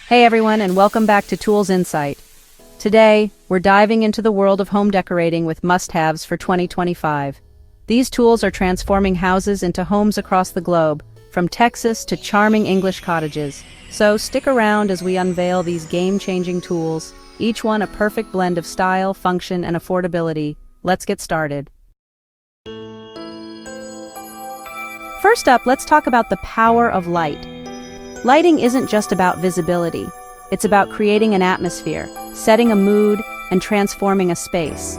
Hey everyone, and welcome back to Tools Insight. Today, we're diving into the world of home decorating with must-haves for 2025. These tools are transforming houses into homes across the globe, from Texas to charming English cottages. So stick around as we unveil these game-changing tools, each one a perfect blend of style, function, and affordability. Let's get started. First up, let's talk about the power of light. Lighting isn't just about visibility. It's about creating an atmosphere, setting a mood, and transforming a space.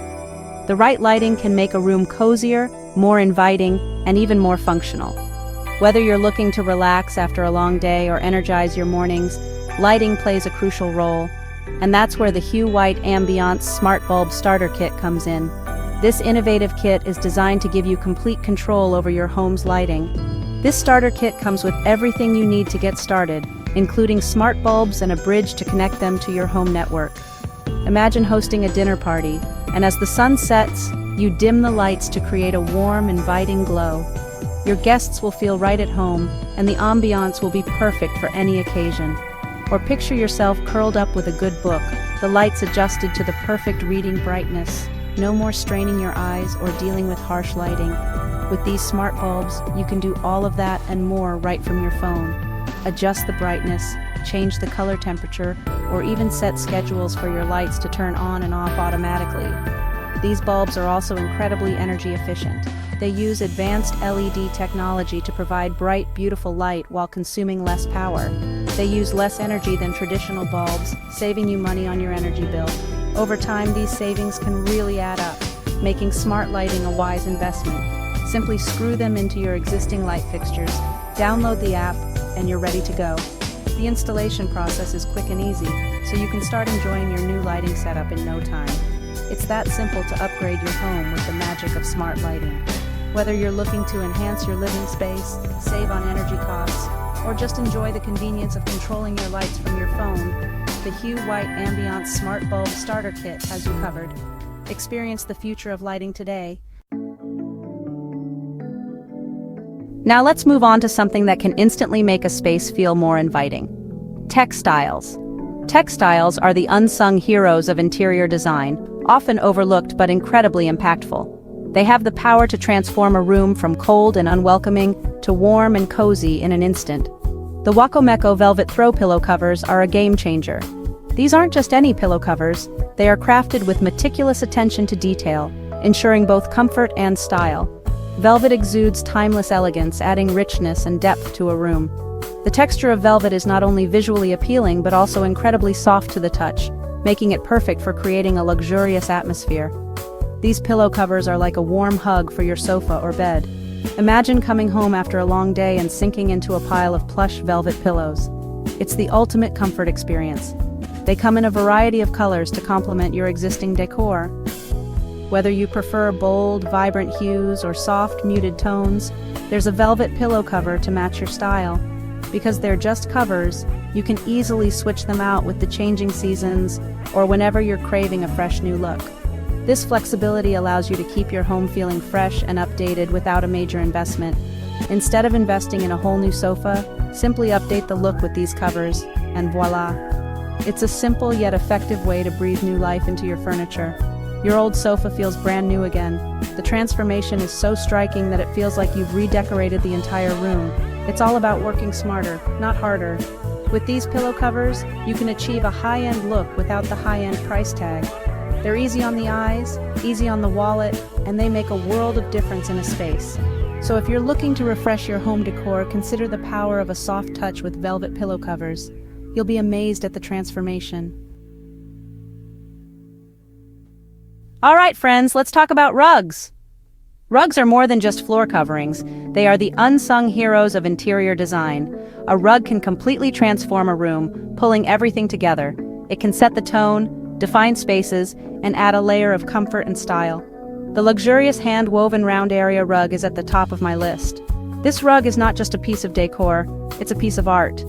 The right lighting can make a room cozier, more inviting, and even more functional. Whether you're looking to relax after a long day or energize your mornings, lighting plays a crucial role. And that's where the Hue White Ambiance Smart Bulb Starter Kit comes in. This innovative kit is designed to give you complete control over your home's lighting. This starter kit comes with everything you need to get started, including smart bulbs and a bridge to connect them to your home network. Imagine hosting a dinner party, and as the sun sets, you dim the lights to create a warm, inviting glow. Your guests will feel right at home, and the ambiance will be perfect for any occasion. Or picture yourself curled up with a good book, the lights adjusted to the perfect reading brightness. No more straining your eyes or dealing with harsh lighting. With these smart bulbs, you can do all of that and more right from your phone. Adjust the brightness, change the color temperature, or even set schedules for your lights to turn on and off automatically. These bulbs are also incredibly energy efficient. They use advanced LED technology to provide bright, beautiful light while consuming less power. They use less energy than traditional bulbs, saving you money on your energy bill. Over time, these savings can really add up, making smart lighting a wise investment. Simply screw them into your existing light fixtures, download the app, and you're ready to go. The installation process is quick and easy, so you can start enjoying your new lighting setup in no time. It's that simple to upgrade your home with the magic of smart lighting. Whether you're looking to enhance your living space, save on energy costs, or just enjoy the convenience of controlling your lights from your phone, the Hue White Ambiance Smart Bulb Starter Kit has you covered. Experience the future of lighting today. Now let's move on to something that can instantly make a space feel more inviting. Textiles. Textiles are the unsung heroes of interior design, often overlooked but incredibly impactful. They have the power to transform a room from cold and unwelcoming to warm and cozy in an instant. The Wacomeco velvet throw pillow covers are a game changer. These aren't just any pillow covers, they are crafted with meticulous attention to detail, ensuring both comfort and style. Velvet exudes timeless elegance, adding richness and depth to a room. The texture of velvet is not only visually appealing but also incredibly soft to the touch, making it perfect for creating a luxurious atmosphere. These pillow covers are like a warm hug for your sofa or bed. Imagine coming home after a long day and sinking into a pile of plush velvet pillows. It's the ultimate comfort experience. They come in a variety of colors to complement your existing decor. Whether you prefer bold, vibrant hues or soft, muted tones, there's a velvet pillow cover to match your style. Because they're just covers, you can easily switch them out with the changing seasons or whenever you're craving a fresh new look. This flexibility allows you to keep your home feeling fresh and updated without a major investment. Instead of investing in a whole new sofa, simply update the look with these covers, and voila! It's a simple yet effective way to breathe new life into your furniture. Your old sofa feels brand new again. The transformation is so striking that it feels like you've redecorated the entire room. It's all about working smarter, not harder. With these pillow covers, you can achieve a high-end look without the high-end price tag. They're easy on the eyes, easy on the wallet, and they make a world of difference in a space. So if you're looking to refresh your home decor, consider the power of a soft touch with velvet pillow covers. You'll be amazed at the transformation. All right, friends, let's talk about rugs. Rugs are more than just floor coverings. They are the unsung heroes of interior design. A rug can completely transform a room, pulling everything together. It can set the tone, define spaces, and add a layer of comfort and style. The luxurious hand-woven round area rug is at the top of my list. This rug is not just a piece of decor, it's a piece of art.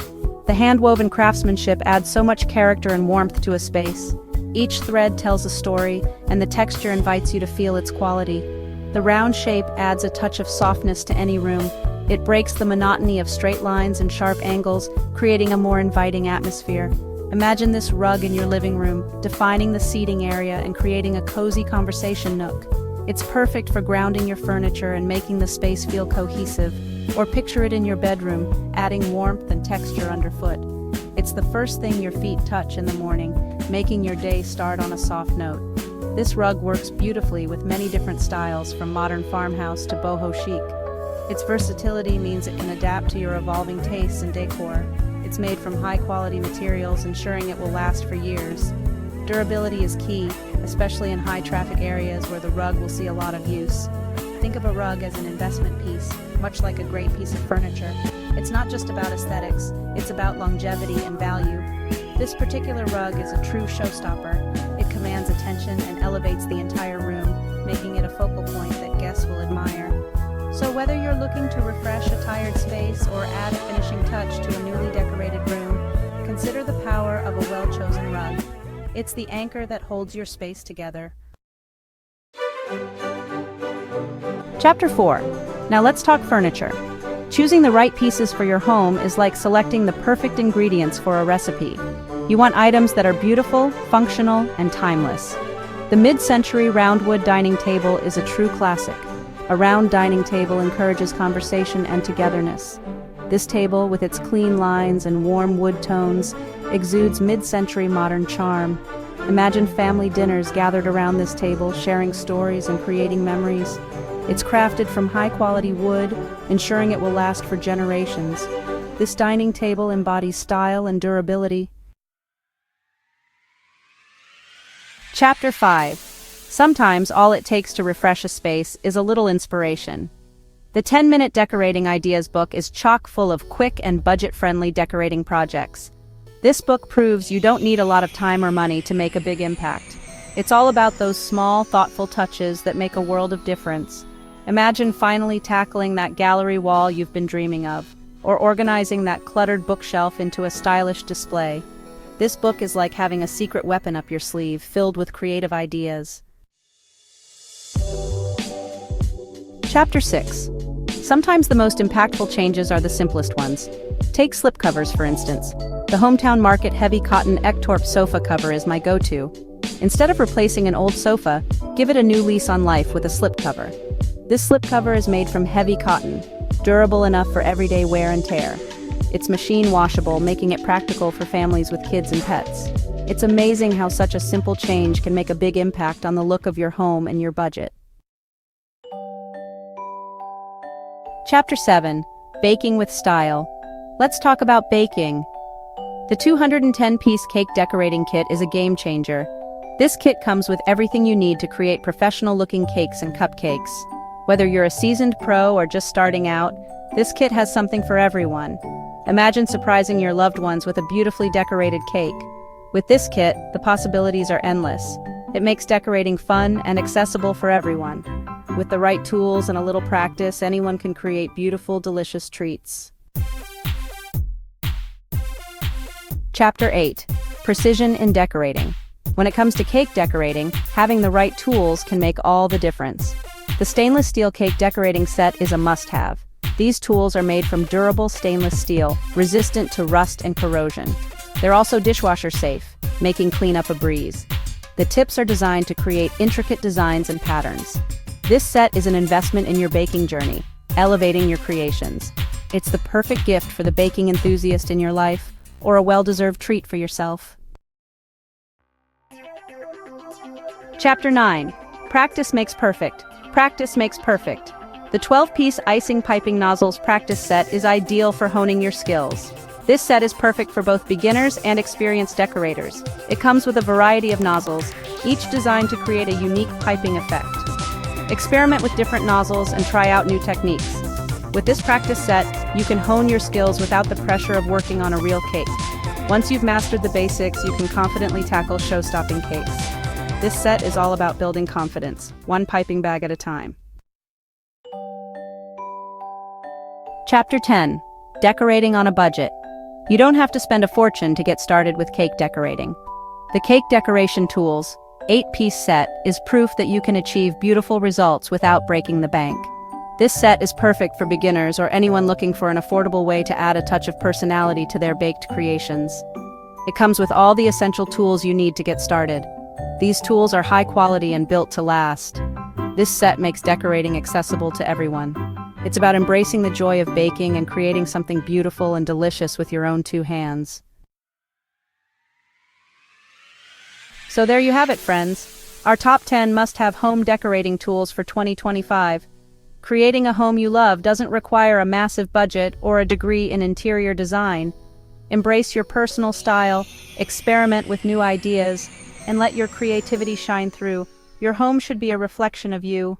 The hand-woven craftsmanship adds so much character and warmth to a space. Each thread tells a story, and the texture invites you to feel its quality. The round shape adds a touch of softness to any room. It breaks the monotony of straight lines and sharp angles, creating a more inviting atmosphere. Imagine this rug in your living room, defining the seating area and creating a cozy conversation nook. It's perfect for grounding your furniture and making the space feel cohesive, or picture it in your bedroom, adding warmth and texture underfoot. It's the first thing your feet touch in the morning, making your day start on a soft note. This rug works beautifully with many different styles, from modern farmhouse to boho chic. Its versatility means it can adapt to your evolving tastes and decor. It's made from high-quality materials, ensuring it will last for years. Durability is key, especially in high-traffic areas where the rug will see a lot of use. Think of a rug as an investment piece, much like a great piece of furniture. It's not just about aesthetics, it's about longevity and value. This particular rug is a true showstopper. It commands attention and elevates the entire room, making it a focal point that guests will admire. So whether you're looking to refresh a tired space or add a finishing touch to a newly decorated room, consider the power of a well-chosen rug. It's the anchor that holds your space together. Chapter 4. Now let's talk furniture. Choosing the right pieces for your home is like selecting the perfect ingredients for a recipe. You want items that are beautiful, functional, and timeless. The mid-century roundwood dining table is a true classic. A round dining table encourages conversation and togetherness. This table, with its clean lines and warm wood tones, exudes mid-century modern charm. Imagine family dinners gathered around this table, sharing stories and creating memories. It's crafted from high-quality wood, ensuring it will last for generations. This dining table embodies style and durability. Chapter 5. Sometimes all it takes to refresh a space is a little inspiration. The 10-Minute Decorating Ideas book is chock full of quick and budget-friendly decorating projects. This book proves you don't need a lot of time or money to make a big impact. It's all about those small, thoughtful touches that make a world of difference. Imagine finally tackling that gallery wall you've been dreaming of, or organizing that cluttered bookshelf into a stylish display. This book is like having a secret weapon up your sleeve, filled with creative ideas. Chapter 6. Sometimes the most impactful changes are the simplest ones. Take slipcovers, for instance. The Hometown Market heavy cotton Ektorp sofa cover is my go-to. Instead of replacing an old sofa, give it a new lease on life with a slipcover. This slipcover is made from heavy cotton, durable enough for everyday wear and tear. It's machine washable, making it practical for families with kids and pets. It's amazing how such a simple change can make a big impact on the look of your home and your budget. Chapter 7. Baking with Style. Let's talk about baking. The 210-piece cake decorating kit is a game changer. This kit comes with everything you need to create professional-looking cakes and cupcakes. Whether you're a seasoned pro or just starting out, this kit has something for everyone. Imagine surprising your loved ones with a beautifully decorated cake. With this kit, the possibilities are endless. It makes decorating fun and accessible for everyone. With the right tools and a little practice, anyone can create beautiful, delicious treats. Chapter 8. Precision in decorating. When it comes to cake decorating, having the right tools can make all the difference. The stainless steel cake decorating set is a must-have. These tools are made from durable stainless steel, resistant to rust and corrosion. They're also dishwasher safe, making cleanup a breeze. The tips are designed to create intricate designs and patterns. This set is an investment in your baking journey, elevating your creations. It's the perfect gift for the baking enthusiast in your life, or a well-deserved treat for yourself. Chapter 9. Practice makes perfect. Practice makes perfect. The 12-piece Icing piping nozzles practice set is ideal for honing your skills. This set is perfect for both beginners and experienced decorators. It comes with a variety of nozzles, each designed to create a unique piping effect. Experiment with different nozzles and try out new techniques. With this practice set, you can hone your skills without the pressure of working on a real cake. Once you've mastered the basics, you can confidently tackle show-stopping cakes. This set is all about building confidence, one piping bag at a time. Chapter 10. Decorating on a budget. You don't have to spend a fortune to get started with cake decorating. The Cake Decoration Tools 8-piece set is proof that you can achieve beautiful results without breaking the bank. This set is perfect for beginners or anyone looking for an affordable way to add a touch of personality to their baked creations. It comes with all the essential tools you need to get started. These tools are high quality and built to last. This set makes decorating accessible to everyone. It's about embracing the joy of baking and creating something beautiful and delicious with your own two hands. So there you have it, friends. Our top 10 must-have home decorating tools for 2025. Creating a home you love doesn't require a massive budget or a degree in interior design. Embrace your personal style, experiment with new ideas, and let your creativity shine through. Your home should be a reflection of you.